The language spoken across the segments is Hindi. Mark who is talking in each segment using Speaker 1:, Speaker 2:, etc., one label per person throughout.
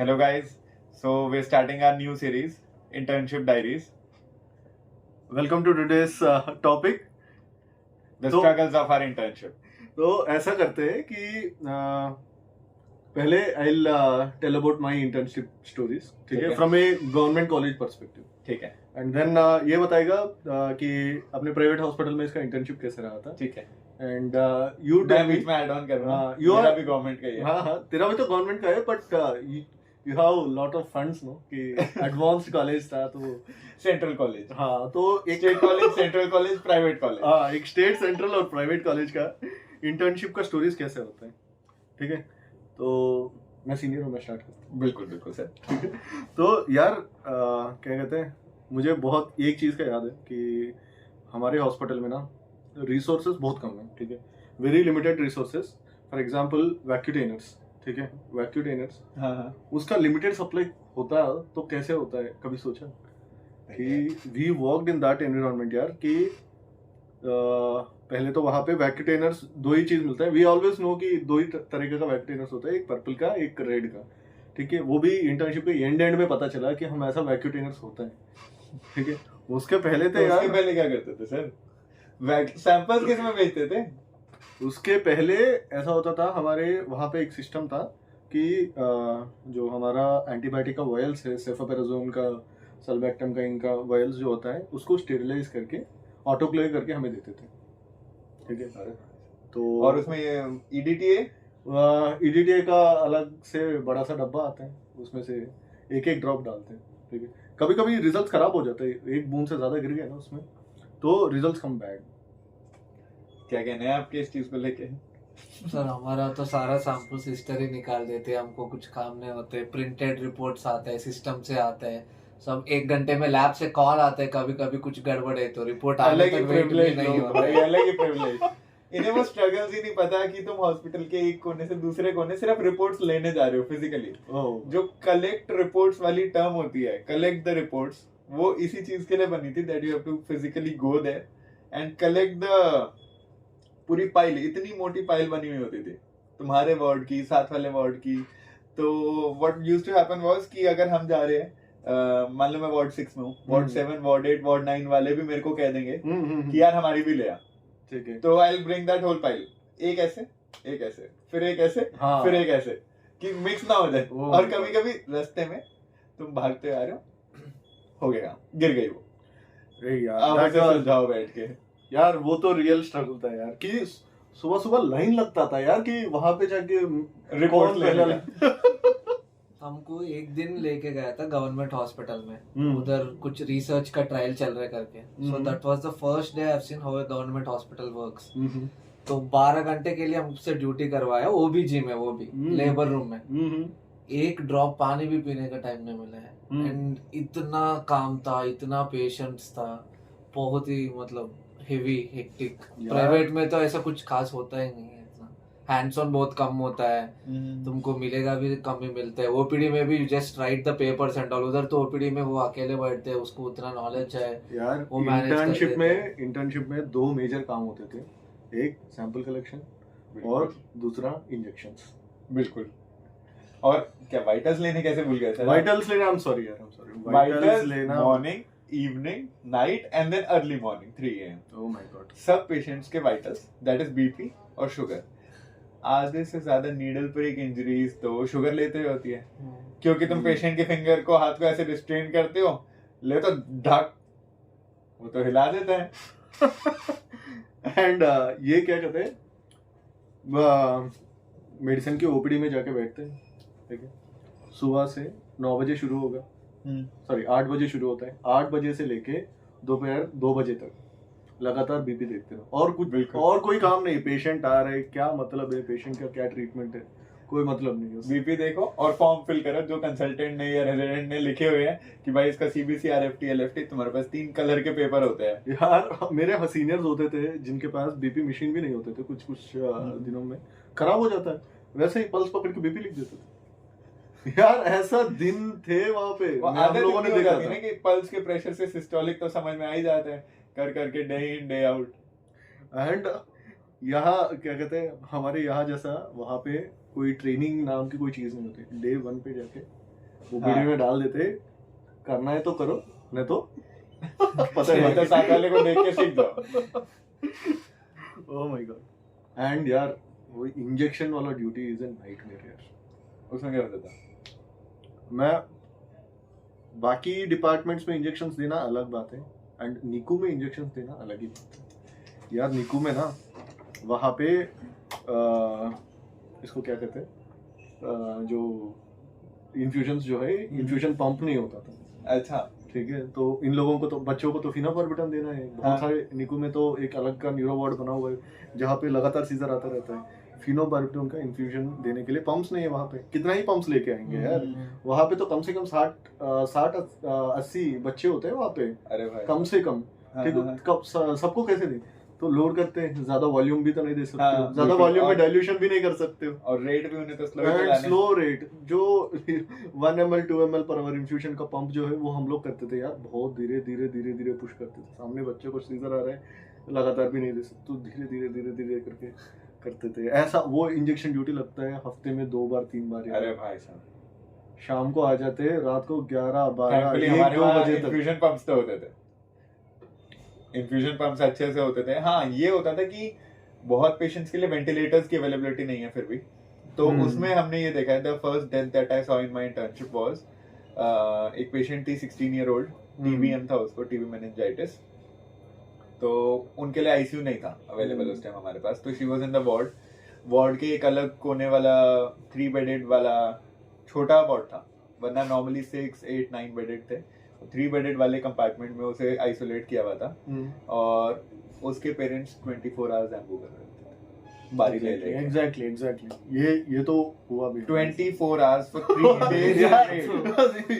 Speaker 1: Hello guys. So we're starting our new series, Internship Diaries,
Speaker 2: welcome to today's topic.
Speaker 1: the
Speaker 2: तो-
Speaker 1: struggles of our internship.
Speaker 2: तो ऐसा करते हैं कि पहले I will tell about my internship stories, ठीक
Speaker 1: ठीक
Speaker 2: है,
Speaker 1: है।
Speaker 2: From a government college perspective.
Speaker 1: ठीक है,
Speaker 2: एंड देन ये बताएगा कि अपने प्राइवेट हॉस्पिटल में इसका इंटर्नशिप कैसे रहा था।
Speaker 1: ठीक है।
Speaker 2: एंड यू
Speaker 1: मैं बीच में ऐड ऑन कर रहा हूँ।
Speaker 2: you
Speaker 1: मेरा
Speaker 2: are-
Speaker 1: भी गवर्नमेंट का ही है।
Speaker 2: हाँ हाँ, तेरा भी तो गवर्नमेंट का है, but you have lot of funds no कि एडवांस्ड कॉलेज था तो।
Speaker 1: सेंट्रल कॉलेज,
Speaker 2: हाँ, तो एक
Speaker 1: state college, central college, private college.
Speaker 2: हाँ, एक स्टेट, सेंट्रल और प्राइवेट कॉलेज का इंटर्नशिप का स्टोरीज कैसे होता है, ठीक है। तो मैं सीनियर हूँ, मैं स्टार्ट करता हूँ।
Speaker 1: बिल्कुल बिल्कुल सर।
Speaker 2: तो यार क्या कहते हैं, मुझे बहुत एक चीज़ का याद है कि हमारे हॉस्पिटल में ना रिसोर्सेज बहुत कम है, ठीक है, very limited resources. For example vacutainers, ठीक है, वैक्यूटेनर्स
Speaker 1: हाँ हाँ।
Speaker 2: उसका लिमिटेड सप्लाई होता है तो कैसे होता है, कभी सोचा कि we worked in that environment यार कि पहले तो वहाँ पे वैक्यूटेनर्स दो ही चीज़ मिलता है। वी ऑलवेज नो कि दो ही तरीके का वैक्यूटेनर्स होता है, एक पर्पल का, एक रेड का, ठीक है। वो भी इंटर्नशिप के एंड में पता चला कि हम ऐसा वैक्यूटेनर्स होता है, ठीक है। उसके पहले
Speaker 1: तो
Speaker 2: थे
Speaker 1: उसके
Speaker 2: यार,
Speaker 1: पहले क्या करते थे सर? सैंपल्स किस में भेजते थे?
Speaker 2: उसके पहले ऐसा होता था, हमारे वहाँ पे एक सिस्टम था कि जो हमारा एंटीबायोटिक का वायल्स है, सेफापेराजोन का, सल्बैक्टम का, इनका वायल्स जो होता है उसको स्टेरिलाइज करके ऑटोक्लेव करके हमें देते थे, ठीक है। तो
Speaker 1: और उसमें EDTA
Speaker 2: EDTA का अलग से बड़ा सा डब्बा आता है, उसमें से एक एक ड्रॉप डालते हैं, ठीक है। कभी कभी रिजल्ट खराब हो जाते हैं, एक बूंद से ज्यादा गिर गया ना उसमें तो रिजल्ट कम बैड।
Speaker 1: क्या कहना है आपके इस चीज को लेके?
Speaker 3: सर हमारा तो सारा सैंपल सिस्टर ही निकाल देते हैं, हमको कुछ काम नहीं होते। प्रिंटेड रिपोर्ट्स आते हैं, सिस्टम से आते हैं सब। 1 घंटे में लैब से कॉल आते हैं, कभी कभी कुछ गड़बड़ है तो रिपोर्ट आने
Speaker 1: अलग ही
Speaker 3: तक वेट
Speaker 1: प्रिविलेज
Speaker 3: नहीं
Speaker 1: लोग
Speaker 3: होता
Speaker 1: भाई,
Speaker 3: है।
Speaker 1: अलग ही प्रिविलेज। इन्हें वो स्ट्रगल्स ही नहीं पता कि तुम हॉस्पिटल के एक कोने से दूसरे कोने सिर्फ रिपोर्ट्स लेने जा रहे हो फिजिकली। जो कलेक्ट रिपोर्ट्स वाली टर्म होती है, कलेक्ट द रिपोर्ट्स, वो इसी चीज के लिए बनी थी, that you have to physically go there and collect the पूरी पाइल। इतनी मोटी पाइल बनी हुई होती थी तुम्हारे वार्ड की, साथ वाले वार्ड की। तो what used to happen was कि अगर हम जा रहे हैं, मान लो मैं वार्ड 6 में हूँ, वार्ड 7, वार्ड 8, वार्ड 9 वाले भी मेरे को कह देंगे कि यार हमारी भी ले आ,
Speaker 2: ठीक है।
Speaker 1: तो I will bring that whole pile, एक ऐसे, एक ऐसे, फिर एक ऐसे,
Speaker 2: हाँ।
Speaker 1: फिर एक ऐसे, कि मिक्स ना हो जाए।
Speaker 2: Oh
Speaker 1: और
Speaker 2: my
Speaker 1: कभी कभी रास्ते में तुम भागते आ रहे हो गया, गिर गई वो,
Speaker 2: अरे यार,
Speaker 1: अब
Speaker 2: that
Speaker 1: उसे
Speaker 2: was-
Speaker 1: सुलझाओ बैठ के।
Speaker 2: यार वो तो रियल स्ट्रगल था यार कि सुबह सुबह लाइन लगता था यार कि वहां पे जाके
Speaker 1: रिपोर्ट
Speaker 2: कौन
Speaker 1: लेने
Speaker 2: लेना।
Speaker 3: हमको एक दिन लेके गया था गवर्नमेंट हॉस्पिटल में,
Speaker 2: हम्म।
Speaker 3: उधर कुछ रिसर्च का ट्रायल चल रहा है करके। So
Speaker 2: hmm.
Speaker 3: That was the first day I have seen how a government hospital works.
Speaker 2: Hmm.
Speaker 3: तो 12 घंटे के लिए हमसे ड्यूटी करवाया, OBG में, वो भी लेबर रूम में।
Speaker 2: हम्म।
Speaker 3: एक ड्रॉप पानी भी पीने का टाइम नहीं मिला है। एंड इतना काम था, इतना पेशेंट्स था, बहुत ही मतलब हेवी हेक्टिक।
Speaker 2: यार।
Speaker 3: प्राइवेट में तो ऐसा कुछ खास होता ही नहीं है, इतना हैंड्स ऑन बहुत कम होता है, तुमको मिलेगा भी कम ही मिलता है। ओपीडी में भी just right the papers and all. उधर तो ओपीडी में वो अकेले बैठते हैं, उसको उतना नॉलेज है
Speaker 2: यार
Speaker 3: वो manage कर
Speaker 2: इंटर्नशिप में दो मेजर काम होते थे, एक सैंपल कलेक्शन और दूसरा इंजेक्शंस।
Speaker 1: बिल्कुल। और क्या वाइटल्स लेने कैसे भूल गए सर?
Speaker 2: वाइटल्स लेना, I am sorry vitals
Speaker 1: vitals
Speaker 2: लेना,
Speaker 1: morning, evening, night and then early morning 3 AM।
Speaker 2: Oh my god.
Speaker 1: सब पेशेंट्स के वाइटल्स, दैट इज BP और शुगर। आधे से ज्यादा नीडल प्रिक इंजरीज तो शुगर लेते हुए होती है, क्योंकि तुम पेशेंट के फिंगर को, हाथ को ऐसे रिस्ट्रेन करते हो, ले तो ढक, वो तो हिला देता है।
Speaker 2: एंड ये क्या कहते हैं, मेडिसिन की ओपीडी में जाके बैठते हैं, ठीक है। सुबह से 9 बजे शुरू होगा, सॉरी 8 बजे शुरू होता है। 8 बजे से लेके दोपहर 2 बजे तक लगातार बीपी देखते रहो, और कुछ
Speaker 1: बिल्कुल।
Speaker 2: और कोई काम नहीं। पेशेंट आ रहे, क्या मतलब है, पेशेंट का क्या ट्रीटमेंट है, कोई मतलब नहीं है उससे।
Speaker 1: BP देखो और फॉर्म फिल करो जो कंसल्टेंट ने या रेजिडेंट ने लिखे हुए हैं कि भाई इसका CBC, RFT, LFT। तुम्हारे पास 3 कलर के पेपर होते हैं
Speaker 2: यार मेरे सीनियर्स होते थे जिनके पास बीपी मशीन भी नहीं होते थे, कुछ कुछ दिनों में खराब हो जाता है, वैसे ही पल्स पकड़ के बीपी लिख देते थे। यार ऐसा दिन थे वहां पे, हम
Speaker 1: आदत
Speaker 2: लोगों ने
Speaker 1: इतनी हो
Speaker 2: देखा
Speaker 1: जाती है
Speaker 2: था।
Speaker 1: ना कि पल्स के प्रेशर से सिस्टोलिक तो समझ में आ ही जाता है, कर करके day in day out.
Speaker 2: And यहाँ क्या कहते हैं, हमारे यहाँ जैसा वहाँ पे कोई ट्रेनिंग नाम की कोई चीज नहीं होती। डे 1 पे जाके ओपीडी
Speaker 1: हाँ।
Speaker 2: में डाल देते, करना है तो करो, नहीं तो पता
Speaker 1: नहीं तो
Speaker 2: नहीं।
Speaker 1: साथ वाले को देख के सीख जाओ।
Speaker 2: ओह माय गॉड। एंड यार वो इंजेक्शन वाला ड्यूटी इज एन नाइटमेयर यार।
Speaker 1: उसमें क्या होता था?
Speaker 2: मैं बाकी डिपार्टमेंट्स में इंजेक्शंस देना अलग बात है, एंड निकू में इंजेक्शंस देना अलग ही बात है यार। निकू में ना वहाँ पे इसको क्या कहते हैं, जो इन्फ्यूजन्स जो है, इन्फ्यूजन पंप नहीं होता था।
Speaker 1: अच्छा,
Speaker 2: ठीक है, तो इन लोगों को तो, बच्चों को तो फिनोबार्बिटन देना है। बहुत
Speaker 1: हाँ।
Speaker 2: सारे निकू में तो एक अलग का न्यूरो वार्ड बना हुआ है जहाँ पे लगातार सीजर आता रहता है। फिनोबार्बिटन का इन्फ्यूजन देने के लिए पंप्स नहीं है वहाँ पे। कितना ही पंप्स लेके आएंगे यार, वहाँ पे तो कम से कम 60-80 बच्चे होते हैं वहाँ पे,
Speaker 1: अरे भाई
Speaker 2: कम से कम।
Speaker 1: हाँ,
Speaker 2: ठीक
Speaker 1: हाँ,
Speaker 2: है, कब सबको कैसे दें? तो लोड करते हैं, ज्यादा वॉल्यूम भी तो नहीं दे सकते
Speaker 1: हाँ,
Speaker 2: हो, ज्यादा
Speaker 1: बिल्कुल।
Speaker 2: वॉल्यूम में
Speaker 1: और-
Speaker 2: डाइल्यूशन भी नहीं कर सकते हो,
Speaker 1: और रेट भी उन्हें तो स्लो
Speaker 2: एंड
Speaker 1: चलाने।
Speaker 2: स्लो रेट जो 1 ml 2 ml per hour infusion का पंप जो है वो हम लोग करते थे यार। बहुत धीरे धीरे धीरे धीरे पुश करते थे। सामने बच्चे को सीजर आ रहा है, लगातार भी नहीं दे सकते, तो धीरे धीरे धीरे धीरे करके करते थे ऐसा। वो इंजेक्शन ड्यूटी लगता है हफ्ते में 2 बार 3 बार यार।
Speaker 1: अरे भाई साहब,
Speaker 2: शाम को आ जाते, रात को 11 12
Speaker 1: थैंकफुली
Speaker 2: 1
Speaker 1: हमारे
Speaker 2: 2
Speaker 1: वहाँ
Speaker 2: बजे तक।
Speaker 1: इन्फ्यूजन पंप्स तो होते थे। इन्फ्यूजन पंप्स अच्छे से होते थे। हाँ, ये होता था कि बहुत पेशेंट्स के लिए वेंटिलेटर्स की अवेलेबिलिटी नहीं है फिर भी, तो उसमें हमने ये देखा है, the first death that I saw in my internship was एक पेशेंट थी 16 ईयर ओल्ड, टीबीएम था उसको, टीबी मेनिंजाइटिस। तो उनके लिए आईसीयू नहीं था अवेलेबल उस टाइम हमारे पास, तो she was in the ward के एक अलग कोने वाला 3 बेडेड वाला छोटा वार्ड था, वरना नॉर्मली 6 8 9 बेडेड थे। 3 बेडेड वाले कंपार्टमेंट में उसे आइसोलेट किया हुआ था, और उसके पेरेंट्स 24 आवर्स एम्बू कर रहे थे बारी ले लेके।
Speaker 2: एग्जैक्टली ये तो हुआ भी
Speaker 1: 24 hours for 3 days.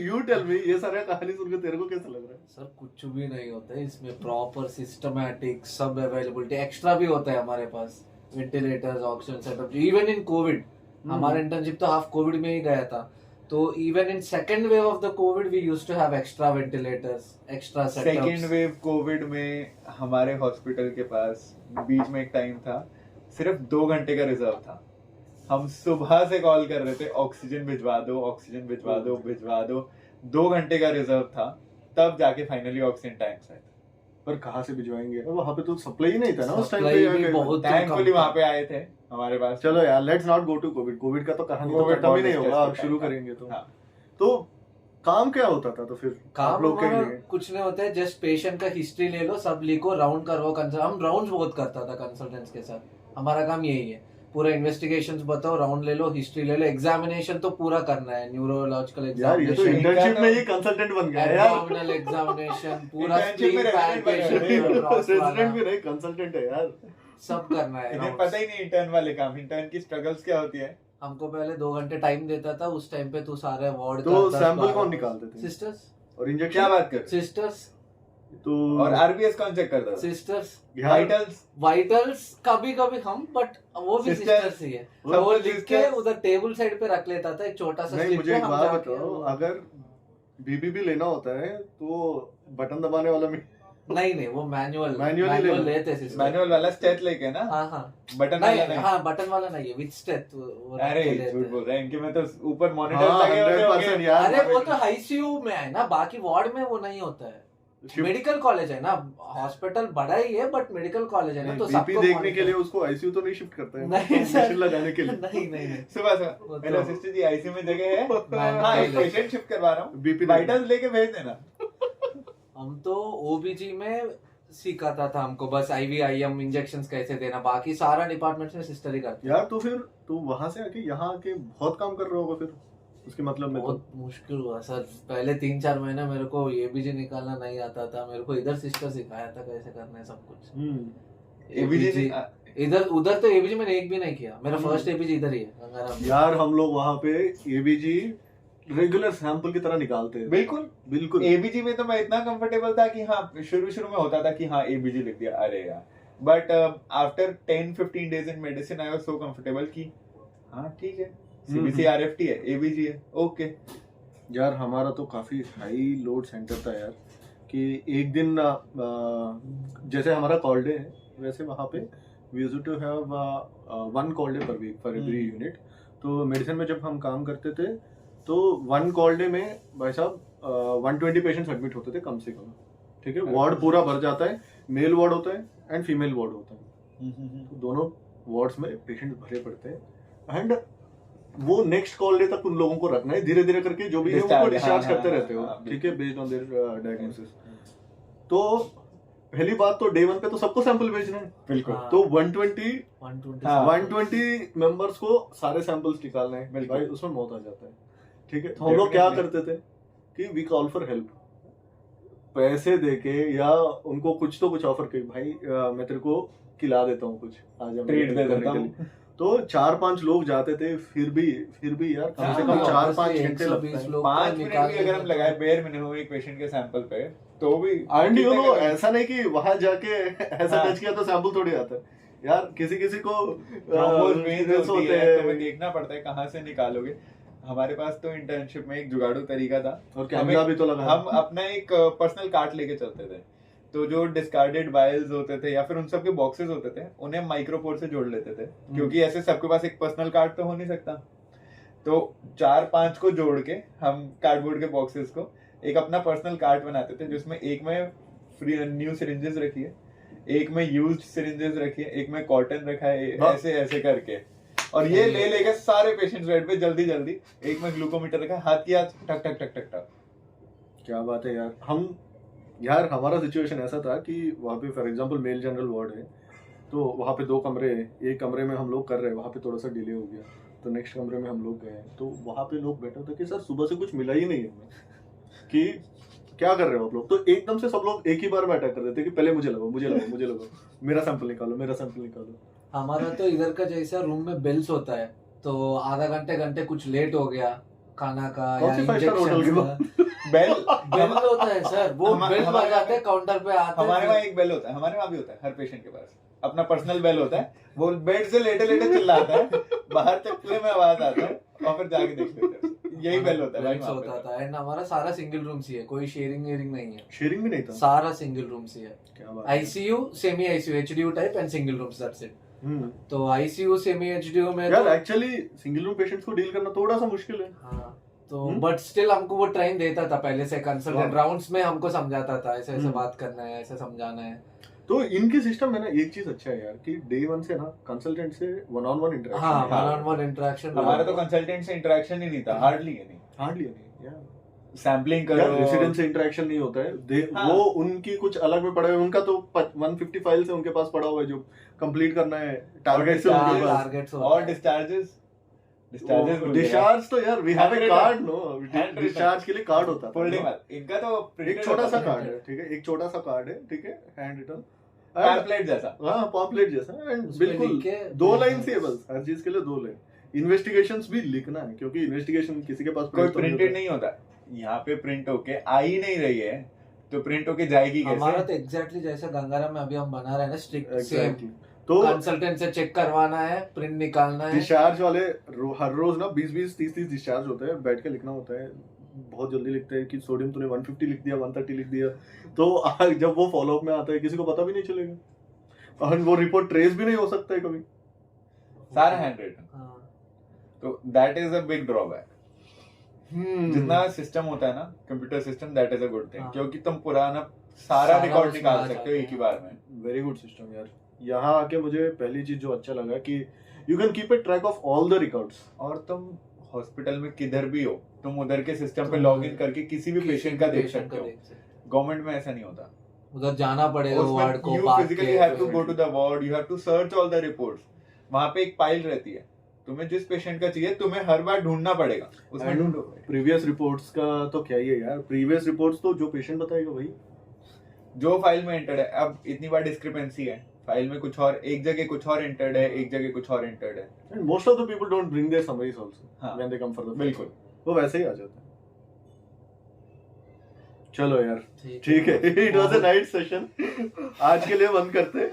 Speaker 2: You tell me, ये सारा कहानी सुन के तेरे को कैसा लग रहा है?
Speaker 3: सर कुछ भी नहीं होता है इसमें, प्रॉपर सिस्टमैटिक सब अवेलेबिलिटी एक्स्ट्रा भी होता है हमारे पास, ventilators, oxygen setup. Even in covid, हमारा इंटर्नशिप तो हाफ कोविड में ही गया था, तो even in second wave of the covid we used to have extra ventilators, extra setups.
Speaker 1: Second wave covid में हमारे हॉस्पिटल के पास बीच में एक टाइम था, सिर्फ 2 घंटे का रिजर्व था। हम सुबह से कॉल कर रहे थे, ऑक्सीजन भिजवा दो, ऑक्सीजन भिजवा दो, भिजवा दो। 2 घंटे का रिजर्व था, तब जाके फाइनली ऑक्सीजन टैंक्स आए थे।
Speaker 2: पर कहाँ से भिजवाएंगे? वहाँ पे तो सप्लाई ही नहीं था ना उस टाइम
Speaker 3: Supply भी
Speaker 2: पे।
Speaker 3: बहुत
Speaker 1: थैंकफुली
Speaker 3: कम
Speaker 1: वहां
Speaker 3: था।
Speaker 1: पे आए थे हमारे पास।
Speaker 2: चलो यार, let's not go to covid. Covid का तो कहानी तो
Speaker 1: COVID
Speaker 2: खत्म ही
Speaker 1: बहुत
Speaker 2: नहीं होगा,
Speaker 1: stressful
Speaker 2: अब शुरू
Speaker 1: time था।
Speaker 2: करेंगे तो।
Speaker 1: हाँ।
Speaker 2: तो काम क्या होता था तो फिर आप
Speaker 3: काम
Speaker 2: लोग के
Speaker 3: हमारा
Speaker 2: लिए?
Speaker 3: कुछ नहीं होता है, जस्ट पेशेंट का हिस्ट्री ले लो, सब लिखो, राउंड करवाओ। हम राउंड्स बहुत करता था कंसल्टेंट्स के साथ, हमारा काम यही है। पूरा इन्वेस्टिगेशंस बताओ, राउंड ले लो, हिस्ट्री ले लो, एग्जामिनेशन तो पूरा करना है, न्यूरोलॉजिकल
Speaker 2: यार ये तो
Speaker 3: एग्जामिनेशन,
Speaker 2: इंटर्नशिप में ही कंसल्टेंट बन गया यार।
Speaker 3: एब्डोमिनल एग्जामिनेशन, पूरा
Speaker 1: Internship में
Speaker 3: स्प्लीन
Speaker 1: resident बने हुए
Speaker 3: पैल्पेशन,
Speaker 2: रेजिडेंट भी नहीं, कंसल्टेंट है यार।
Speaker 3: सब करना है।
Speaker 1: इन्हें
Speaker 3: rounds।
Speaker 1: पता ही नहीं इंटर्न वाले काम, इंटर्न की स्ट्रगल्स क्या होती है।
Speaker 3: हमको पहले 2 घंटे टाइम देता था, उस टाइम पे तू सारे वार्ड
Speaker 2: तो सैंपल कौन निकालते थे?
Speaker 3: सिस्टर्स,
Speaker 2: और
Speaker 1: क्या
Speaker 2: इंजेक्शन?
Speaker 1: बात कर,
Speaker 3: सिस्टर्स,
Speaker 2: तो
Speaker 1: और आरबीएस कौन चेक करता था?
Speaker 3: सिस्टर्स,
Speaker 2: यार,
Speaker 1: वाइटल्स,
Speaker 3: वाइटल्स कभी कभी हम, बट वो भी
Speaker 1: Sisters,
Speaker 3: सिस्टर्स ही है।
Speaker 1: सब
Speaker 3: वो
Speaker 1: कुछ
Speaker 3: लिख के
Speaker 1: sisters।
Speaker 3: उधर टेबल साइड पे रख लेता था, एक छोटा सा
Speaker 2: नहीं,
Speaker 3: slip
Speaker 2: मुझे
Speaker 3: पे
Speaker 2: एक
Speaker 3: हम
Speaker 2: बात
Speaker 3: जाके
Speaker 2: बताओ,
Speaker 3: वो-
Speaker 2: अगर बीबीबी लेना होता है तो बटन दबाने वाला
Speaker 3: नहीं वो मैनुअल
Speaker 2: Manual ही लेना।
Speaker 3: लेते सिस्टर।
Speaker 1: मैनुअल वाला स्टेट लेके ना,
Speaker 3: हाँ
Speaker 1: बटन वाला
Speaker 3: नहीं,
Speaker 1: नहीं।
Speaker 3: हाँ बटन वाला नहीं है, विथ स्टेट वो रख
Speaker 1: अरे
Speaker 3: के लेते
Speaker 1: झूठ
Speaker 3: हैं।
Speaker 1: बोल रहे हैं, इनके में तो ऊपर मॉनिटर
Speaker 2: हाँ,
Speaker 1: लगे होते
Speaker 2: 100%
Speaker 1: होंगे।
Speaker 2: यार।
Speaker 3: अरे वो तो आईसीयू में है ना, बाकी वार्ड में वो नहीं होता है।
Speaker 2: Shift-
Speaker 3: मेडिकल कॉलेज है ना, हॉस्पिटल बड़ा ही है बट मेडिकल कॉलेज है ना, तो
Speaker 2: बीपी
Speaker 3: सबको
Speaker 2: देखने
Speaker 3: monitor-
Speaker 2: के लिए उसको आईसीयू तो नहीं शिफ्ट करते हैं,
Speaker 3: नहीं
Speaker 2: तो
Speaker 3: सर,
Speaker 2: मशीन लगाने के लिए।
Speaker 3: नहीं
Speaker 1: सुबह
Speaker 3: वो तो-
Speaker 1: हेलो सिस्टर जी, आईसीयू में जगह है?
Speaker 3: मैं-
Speaker 1: हाँ, एक पेशेंट शिफ्ट करवा रहा हूँ,
Speaker 2: बीपी
Speaker 1: वाइटल्स लेके भेज देना।
Speaker 3: हम तो ओबीजी में सिखाता था हमको, बस आईवीआईएम इंजेक्शंस कैसे देना, बाकी सारा डिपार्टमेंट्स में सिस्टर ही करते हैं।
Speaker 2: यार तो फिर तो वहां से आके यहाँ आके बहुत काम कर रहा होगा फिर उसके मतलब में तो।
Speaker 3: बहुत मुश्किल हुआ सर, पहले 3-4 महीने मेरे को एबीजी निकालना नहीं आता था, मेरे को इधर सिस्टर सिखाया था कैसे करना है सब कुछ।
Speaker 1: एबीजी
Speaker 3: इधर उधर तो एबीजी मैंने एक भी नहीं किया, मेरा
Speaker 2: हम्म।
Speaker 3: फर्स्ट एबीजी इधर ही है गंगाराम में।
Speaker 2: यार हम लोग वहाँ पे एबीजी रेगुलर सैंपल की तरह निकालते हैं।
Speaker 1: बिल्कुल
Speaker 2: बिल्कुल।
Speaker 1: एबीजी में तो मैं इतना कंफर्टेबल था कि हाँ, शुरू में होता था कि हाँ एबीजी लिख दिया, अरे यार, but after 10-15 days in medicine I was so comfortable कि हाँ ठीक है, सीबीसी आरएफटी है, एबीजी है, ओके।
Speaker 2: यार हमारा तो काफी हाई लोड सेंटर था यार, कि एक दिन जैसे हमारा कॉल डे है वैसे वहाँ पे we used to have 1 call day per week for every unit. तो मेडिसिन में जब हम काम करते थे तो 1 कॉल डे में भाई साहब 120 पेशेंट्स एडमिट होते थे कम से कम, ठीक है। वार्ड पूरा भर जाता है, मेल वार्ड होता है एंड फीमेल वार्ड होता है, तो दोनों वार्ड्स में पेशेंट भरे पड़ते हैं एंड वो नेक्स्ट कॉल डे तक उन लोगों को रखना है, धीरे धीरे करके जो भी है उनको डिस्चार्ज करते रहते हो, ठीक है, बेस्ड ऑन देयर डायग्नोसिस। तो पहली बात तो डे 1 पे तो सबको सैंपल भेजना है,
Speaker 1: बिल्कुल।
Speaker 2: तो 120 मेंबर्स को सारे सैंपल्स निकालने हैं, भाई उसमें मौत आ जाता है, ठीक है। तो हम लोग क्या करते थे कि वी कॉल फॉर हेल्प, पैसे देके या उनको कुछ तो कुछ ऑफर कर, भाई मैं तेरे को खिला देता हूँ कुछ, आ जा
Speaker 1: ट्रीट दे देता हूँ।
Speaker 2: तो 4-5 लोग जाते थे, फिर भी यार कम से कम 4-5 घंटे लगते हैं,
Speaker 1: 5 मिनट भी अगर हम लगाए बेयर मिनिमम एक पेशेंट के सैंपल पे, तो भी
Speaker 2: एंड यू नो ऐसा नहीं कि वहां जाके ऐसा टच किया तो सैंपल थोड़ी आता है यार, किसी को
Speaker 1: थ्रोम्बोस होते हैं, तुम्हें देखना पड़ता है कहाँ से निकालोगे। हमारे पास तो इंटर्नशिप में एक जुगाड़ू तरीका था,
Speaker 2: और कैमरा भी तो लगा,
Speaker 1: हम अपना एक पर्सनल कार्ट लेके चलते थे, तो जो डिस्कार्डेड वायल्स होते थे या फिर उन सब के बॉक्सेस होते थे उन्हें माइक्रोपोर से जोड़ लेते थे, क्योंकि ऐसे सबके पास एक पर्सनल कार्ड तो हो नहीं सकता। तो 4-5 को जोड़ के हम कार्डबोर्ड के बॉक्सेस को एक अपना पर्सनल कार्ड बनाते थे, जिसमें एक में फ्री न्यू सिरिंजेस रखी है, एक में यूज्ड सिरिंजेस रखी है, एक में कॉटन रखा है, ऐसे ऐसे करके, और ये ले लेके सारे पेशेंट्स बेड पे जल्दी जल्दी, एक में ग्लूकोमीटर रखा है, हाथ किया टक टक टक टक टक।
Speaker 2: क्या बात है यार, हमारा सिचुएशन ऐसा था कि वहाँ पे for example male general ward है, तो वहाँ पे 2 कमरे हैं, एक कमरे में हम लोग कर रहे हैं, वहाँ पे थोड़ा सा डिले हो गया, तो नेक्स्ट कमरे में हम लोग गए, तो वहाँ पे लोग बैठे थे कि सर सुबह से कुछ मिला ही नहीं है हमें कि क्या कर रहे हो आप लोग। तो एकदम से सब लोग एक ही बार में अटैक कर देते कि पहले मुझे लगाओ मेरा सैंपल निकालो।
Speaker 3: हमारा तो इधर का जैसा रूम में बेल्स होता है, तो आधा घंटे कुछ लेट हो गया खाना का या इंजेक्शन का, बेल होता है सर, वो बेल बजाते हैं काउंटर पे आते हैं।
Speaker 1: हमारे वहाँ एक बेल होता है, हमारे वहाँ भी होता है, हर पेशेंट के पास अपना पर्सनल बेल होता है, वो बेड से लेटे चिल्लाता है, बाहर चप्पले में आवाज आता है और फिर जाके देख लेते हैं, यही बेल होता है भाई वहाँ
Speaker 3: होता था। एंड हमारा सारा सिंगल रूम सी है, कोई शेयरिंग नहीं है,
Speaker 2: शेयरिंग भी नहीं था,
Speaker 3: सारा सिंगल रूम सी है।
Speaker 2: क्या बात,
Speaker 3: ICU, semi ICU, HDU type and single room, that's it. तो आईसीयू सेमी एचडीयू में
Speaker 2: यार एक्चुअली सिंगल रूम पेशेंट्स को डील करना थोड़ा सा मुश्किल है।
Speaker 3: हाँ, तो बट स्टिल हमको वो ट्रेन देता था पहले से, कंसल्टेंट राउंड्स में हमको समझाता था ऐसे ऐसे बात करना है, ऐसे समझाना है।
Speaker 2: तो इनके सिस्टम में ना एक चीज अच्छा है यार कि डे 1 से ना कंसल्टेंट से वन ऑन वन इंटरेक्शन।
Speaker 3: हाँ, वन ऑन वन इंटरेक्शन।
Speaker 1: हमारा तो कंसल्टेंट से इंटरेक्शन ही नहीं था, हार्डली नहीं
Speaker 2: यार,
Speaker 1: सैम्पलिंग करो,
Speaker 2: रेसिडेंट से इंटरेक्शन नहीं होता है। हाँ। वो उनकी कुछ अलग में पड़ा है, उनका तो 150 फाइल्स है उनके पास पड़ा हुआ है जो कंप्लीट करना है, टारगेट्स है उनके पास,
Speaker 1: और
Speaker 2: डिस्चार्ज तो यार we have a card, no discharge के लिए कार्ड होता है,
Speaker 1: फोल्डिंग वाला इनका तो
Speaker 2: एक छोटा सा कार्ड है, ठीक है, एक छोटा सा कार्ड है, ठीक है, हैंड रिटन
Speaker 1: पैम्पलेट जैसा,
Speaker 2: हाँ पैम्पलेट जैसा, एंड बिल्कुल 2 लाइन से बस, हर चीज के लिए 2 लाइन। इन्वेस्टिगेशंस भी लिखना है क्योंकि इन्वेस्टिगेशन किसी के पास
Speaker 1: कोई प्रिंटेड नहीं होता, यहाँ पे प्रिंट होके आ ही नहीं रही है तो प्रिंट होके जाएगी कैसे?
Speaker 3: हमारा तो एग्जैक्टली जैसा गंगाराम में अभी हम बना रहे हैं ना, स्ट्रिक्ट सेम, तो कंसल्टेंट से चेक करवाना है, प्रिंट निकालना है।
Speaker 2: डिस्चार्ज वाले हर रोज ना 20-20, 30-30 डिस्चार्ज होते हैं, बैठ के लिखना होता है, बहुत जल्दी लिखते हैं कि सोडियम तूने 150 लिख दिया, 130 लिख दिया, तो जब वो फॉलो अप में आता है किसी को पता भी नहीं चलेगा और वो रिपोर्ट ट्रेस भी नहीं हो सकता है कभी,
Speaker 1: सारा हैंड रिटन। तो that is a big drawback. जितना सिस्टम होता है ना computer system, that is a good thing, क्योंकि तुम पुराना सारा रिकॉर्ड निकाल सकते हो एक ही बार में।
Speaker 2: वेरी गुड सिस्टम यार। यहाँ आके मुझे पहली चीज जो अच्छा लगा कि you can keep a track of all the records,
Speaker 1: और तुम हॉस्पिटल में किधर भी हो तुम उधर के सिस्टम पे लॉग इन करके किसी भी पेशेंट का देख सकते हो। गवर्नमेंट में ऐसा नहीं होता,
Speaker 3: उधर जाना पड़ेगा वार्ड को,
Speaker 1: you physically have to go to the ward, you have to search all the reports। वहाँ पे एक फाइल रहती है, तुम्हें जिस पेशेंट का चाहिए तुम्हें हर बार ढूंढना पड़ेगा, उसमें ढूंढो।
Speaker 2: प्रीवियस रिपोर्ट्स का तो क्या ही है यार, प्रीवियस रिपोर्ट्स तो जो पेशेंट बताएगा वही,
Speaker 1: जो फाइल में एंटर्ड है। अब इतनी बार डिस्क्रिपेंसी है, फाइल में कुछ और, एक जगह कुछ और एंटर्ड है, एक जगह कुछ और एंटर्ड है,
Speaker 2: and most of the people don't bring their summaries also when they come for the,
Speaker 1: बिल्कुल
Speaker 2: वो वैसे ही आ जाता है। चलो यार ठीक है, it was a night session, आज के लिए बंद करते हैं।